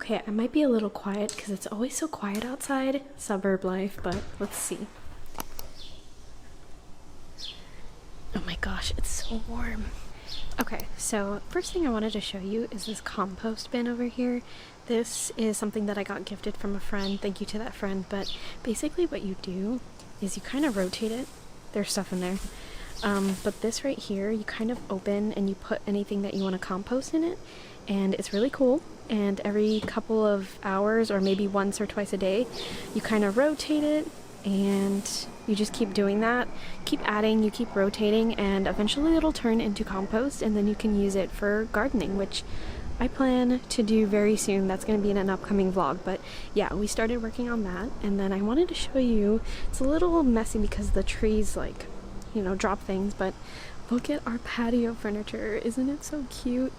Okay, I might be a little quiet because it's always so quiet outside, suburb life, but let's see. Oh my gosh, it's so warm. Okay, so first thing I wanted to show you is this compost bin over here. This is something that I got gifted from a friend. Thank you to that friend. But basically what you do is you kind of rotate it. There's stuff in there. But this right here, you kind of open and you put anything that you want to compost in it. And it's really cool. And every couple of hours, or maybe once or twice a day, you kind of rotate it. And you just keep doing that, keep adding, you keep rotating, and eventually it'll turn into compost, and then you can use it for gardening, which I plan to do very soon. That's going to be in an upcoming vlog. But yeah, we started working on that, and then I wanted to show you, it's a little messy because the trees, like, you know, drop things, but look at our patio furniture. Isn't it so cute?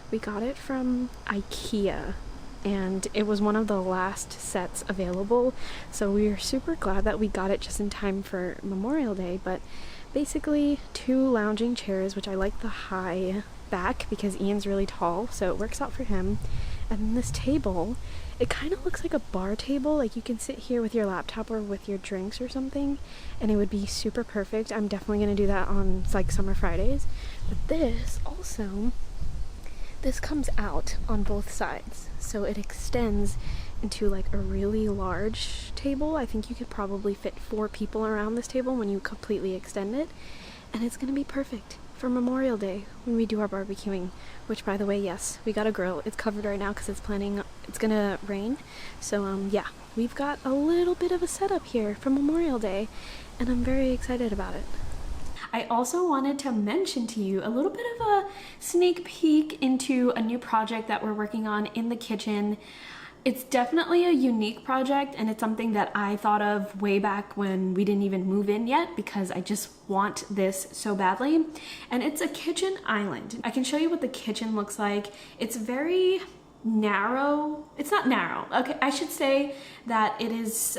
We got it from IKEA. And it was one of the last sets available, so we are super glad that we got it just in time for Memorial Day. But basically 2 lounging chairs, which I like the high back because Ian's really tall, so it works out for him. And then this table, it kind of looks like a bar table, like you can sit here with your laptop or with your drinks or something, and it would be super perfect. I'm definitely going to do that on like summer Fridays. But this also, this comes out on both sides, so it extends into like a really large table. I think you could probably fit 4 people around this table when you completely extend it, and it's gonna be perfect for Memorial Day when we do our barbecuing, which, by the way, yes, we got a grill. It's covered right now because it's gonna rain, so yeah, we've got a little bit of a setup here for Memorial Day, and I'm very excited about it. I also wanted to mention to you a little bit of a sneak peek into a new project that we're working on in the kitchen. It's definitely a unique project, and it's something that I thought of way back when we didn't even move in yet, because I just want this so badly. And it's a kitchen island. I can show you what the kitchen looks like. It's very narrow. It's not narrow. Okay, I should say that it is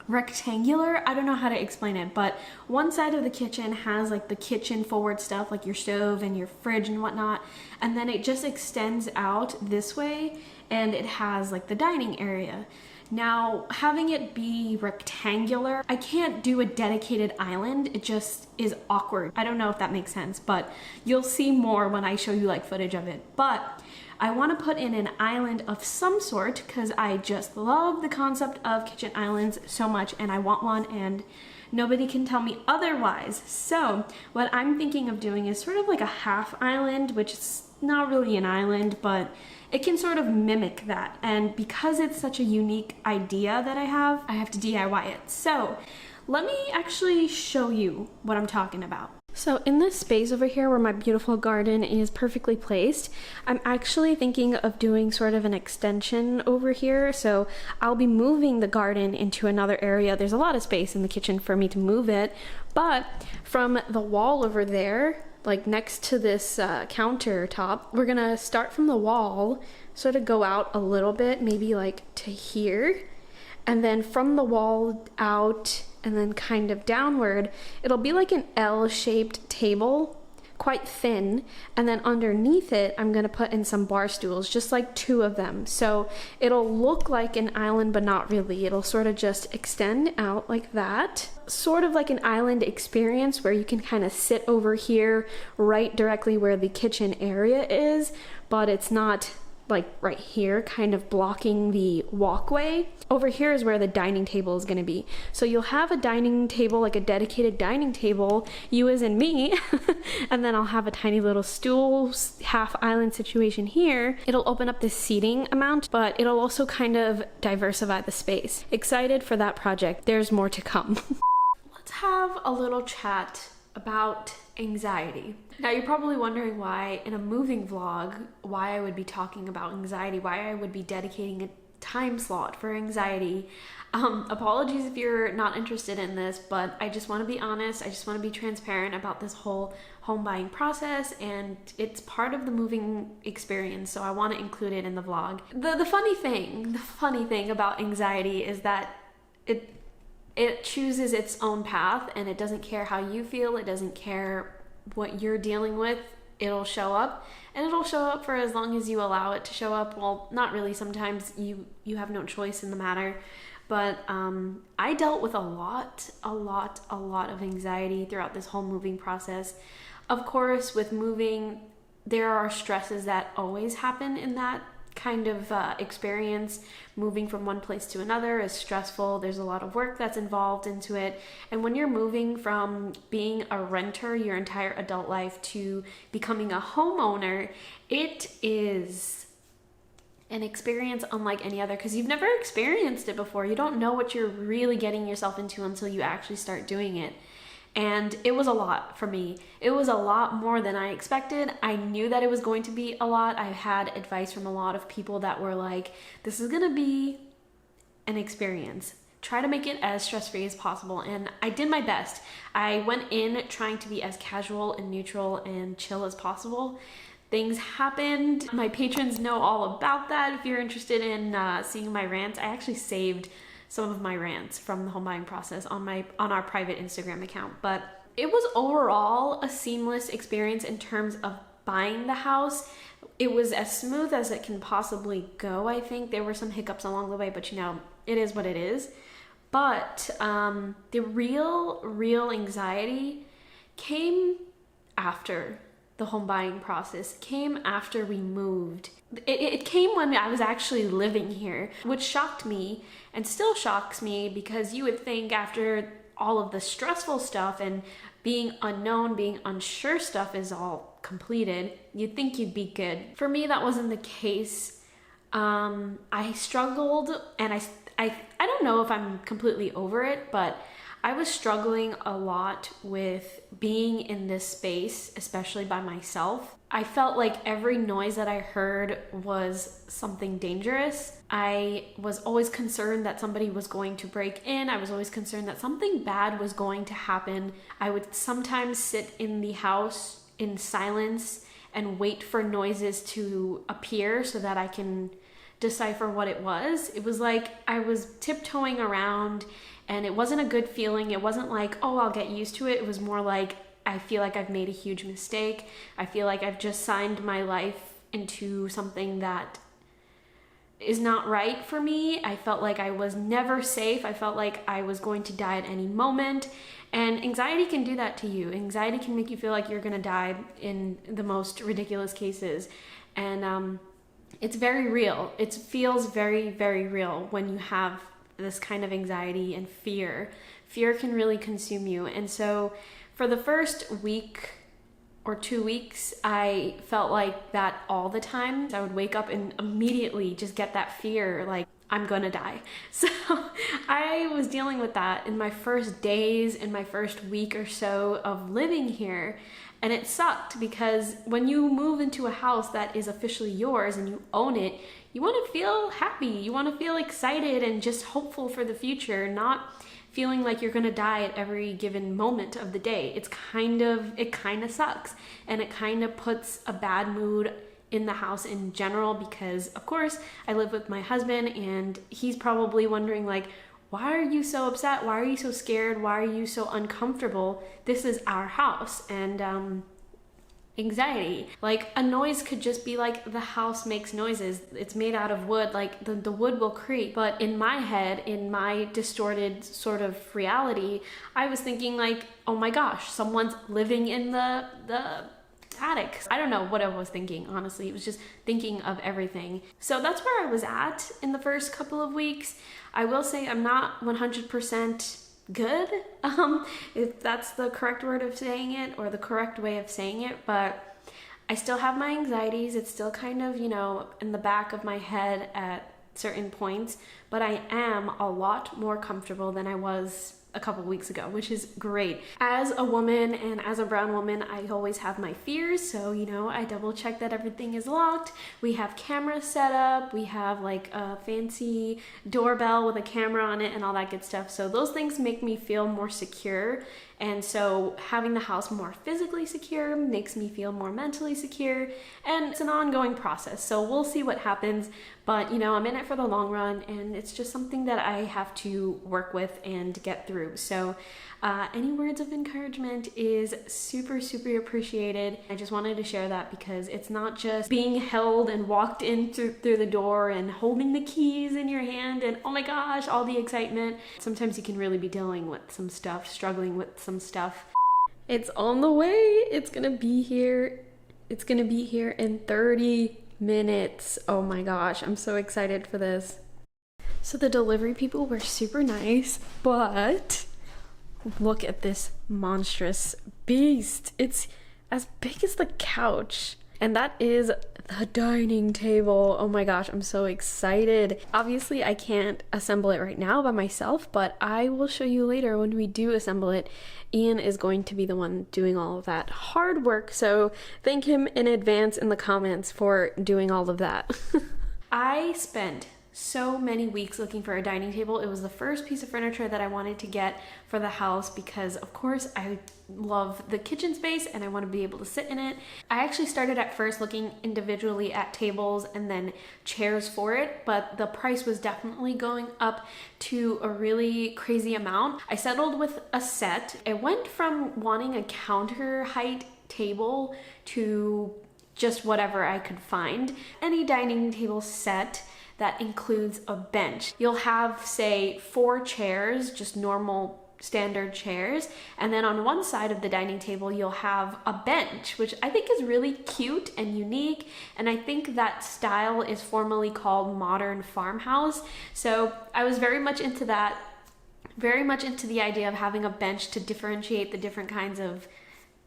rectangular. I don't know how to explain it, but one side of the kitchen has like the kitchen forward stuff, like your stove and your fridge and whatnot, and then it just extends out this way, and it has like the dining area. Now, having it be rectangular, I can't do a dedicated island. It just is awkward. I don't know if that makes sense, but you'll see more when I show you like footage of it. But I want to put in an island of some sort because I just love the concept of kitchen islands so much, and I want one, and nobody can tell me otherwise. So what I'm thinking of doing is sort of like a half island, which is not really an island, but it can sort of mimic that. And because it's such a unique idea that I have to DIY it. So let me actually show you what I'm talking about. So in this space over here where my beautiful garden is perfectly placed, I'm actually thinking of doing sort of an extension over here. So I'll be moving the garden into another area. There's a lot of space in the kitchen for me to move it, but from the wall over there, like next to this countertop, we're gonna start from the wall, sort of go out a little bit, maybe like to here, and then from the wall out and then kind of downward, it'll be like an L-shaped table, quite thin, and then underneath it I'm gonna put in some bar stools, just like 2 of them. So it'll look like an island, but not really. It'll sort of just extend out like that, sort of like an island experience where you can kind of sit over here right directly where the kitchen area is, but it's not like right here, kind of blocking the walkway. Over here is where the dining table is going to be. So you'll have a dining table, like a dedicated dining table, you as in me, and then I'll have a tiny little stool, half island situation here. It'll open up this seating amount, but it'll also kind of diversify the space. Excited for that project. There's more to come. Let's have a little chat about anxiety. Now you're probably wondering why in a moving vlog, why I would be talking about anxiety, why I would be dedicating a time slot for anxiety. Apologies if you're not interested in this, but I just want to be honest. I just want to be transparent about this whole home buying process, and it's part of the moving experience, so I want to include it in the vlog. The funny thing about anxiety is that it chooses its own path, and it doesn't care how you feel. It doesn't care what you're dealing with. it'll show up, and it'll show up for as long as you allow it to show up. Well, not really. Sometimes you have no choice in the matter. But I dealt with a lot of anxiety throughout this whole moving process. Of course, with moving, there are stresses that always happen in that kind of experience. Moving from one place to another is stressful. There's a lot of work that's involved into it. And when you're moving from being a renter your entire adult life to becoming a homeowner, it is an experience unlike any other, because you've never experienced it before. You don't know what you're really getting yourself into until you actually start doing it. And it was a lot for me. It was a lot more than I expected. I knew that it was going to be a lot. I had advice from a lot of people that were like, this is gonna be an experience. Try to make it as stress-free as possible. And I did my best. I went in trying to be as casual and neutral and chill as possible. Things happened. My patrons know all about that. If you're interested in seeing my rants, I actually saved some of my rants from the home buying process on our private Instagram account. But it was overall a seamless experience in terms of buying the house. It was as smooth as it can possibly go, I think. There were some hiccups along the way, but you know, it is what it is. But the real anxiety came after the home buying process, came after we moved. It came when I was actually living here, which shocked me and still shocks me, because you would think after all of the stressful stuff and being unknown, being unsure stuff is all completed, you'd think you'd be good. For me, that wasn't the case. I struggled, and I don't know if I'm completely over it, but I was struggling a lot with being in this space, especially by myself. I felt like every noise that I heard was something dangerous. I was always concerned that somebody was going to break in. I was always concerned that something bad was going to happen. I would sometimes sit in the house in silence and wait for noises to appear so that I can decipher what it was. It was like I was tiptoeing around, and it wasn't a good feeling. It wasn't like, oh, I'll get used to it. It was more like, I feel like I've made a huge mistake. I feel like I've just signed my life into something that is not right for me. I felt like I was never safe. I felt like I was going to die at any moment. And anxiety can do that to you. Anxiety can make you feel like you're gonna die in the most ridiculous cases. And it's very real. It feels very, very real when you have this kind of anxiety and fear. Fear can really consume you. And so for the first week or 2 weeks, I felt like that all the time. I would wake up and immediately just get that fear, like, I'm gonna die. So I was dealing with that in my first days, in my first week or so of living here. And it sucked, because when you move into a house that is officially yours and you own it, you want to feel happy. You want to feel excited and just hopeful for the future, not feeling like you're going to die at every given moment of the day. It kind of sucks, and it kind of puts a bad mood in the house in general, because of course I live with my husband, and he's probably wondering, like, why are you so upset? Why are you so scared? Why are you so uncomfortable? This is our house. And anxiety, like, a noise could just be like, the house makes noises. It's made out of wood, like the wood will creak. But in my head, in my distorted sort of reality, I was thinking like, oh my gosh, someone's living in the attic. I don't know what I was thinking, honestly. It was just thinking of everything. So that's where I was at in the first couple of weeks. I will say I'm not 100% good, if that's the correct word of saying it, or the correct way of saying it, but I still have my anxieties. It's still kind of, you know, in the back of my head at certain points, but I am a lot more comfortable than I was a couple weeks ago, which is great. As a woman and as a brown woman, I always have my fears, so, you know, I double check that everything is locked. We have cameras set up, we have like a fancy doorbell with a camera on it and all that good stuff, so those things make me feel more secure And so having the house more physically secure makes me feel more mentally secure, and it's an ongoing process. So we'll see what happens, but you know, I'm in it for the long run, and it's just something that I have to work with and get through. So any words of encouragement is super, super appreciated. I just wanted to share that because it's not just being held and walked in through the door and holding the keys in your hand and oh my gosh, all the excitement. Sometimes you can really be dealing with some stuff, struggling with some stuff. It's on the way. It's gonna be here. It's gonna be here in 30 minutes. Oh my gosh, I'm so excited for this. So the delivery people were super nice, but look at this monstrous beast. It's as big as the couch. And that is the dining table. Oh my gosh, I'm so excited. Obviously, I can't assemble it right now by myself, but I will show you later when we do assemble it. Ian is going to be the one doing all of that hard work, so thank him in advance in the comments for doing all of that. I spent so many weeks looking for a dining table. It was the first piece of furniture that I wanted to get for the house because of course I love the kitchen space and I want to be able to sit in it. I actually started at first looking individually at tables and then chairs for it, but the price was definitely going up to a really crazy amount. I settled with a set. I went from wanting a counter height table to just whatever I could find. Any dining table set that includes a bench. You'll have, say, 4 chairs, just normal standard chairs, and then on one side of the dining table you'll have a bench, which I think is really cute and unique, and I think that style is formally called modern farmhouse. So I was very much into that, very much into the idea of having a bench to differentiate the different kinds of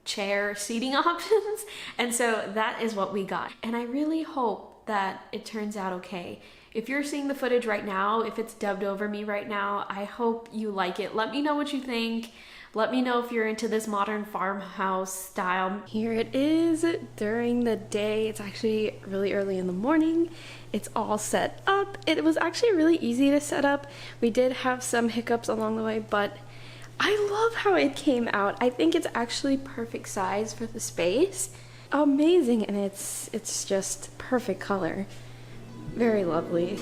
chair seating options, and so that is what we got. And I really hope that it turns out okay. If you're seeing the footage right now, if it's dubbed over me right now, I hope you like it. Let me know what you think. Let me know if you're into this modern farmhouse style. Here it is during the day. It's actually really early in the morning. It's all set up. It was actually really easy to set up. We did have some hiccups along the way, but I love how it came out. I think it's actually perfect size for the space. Amazing, and it's just perfect color. Very lovely.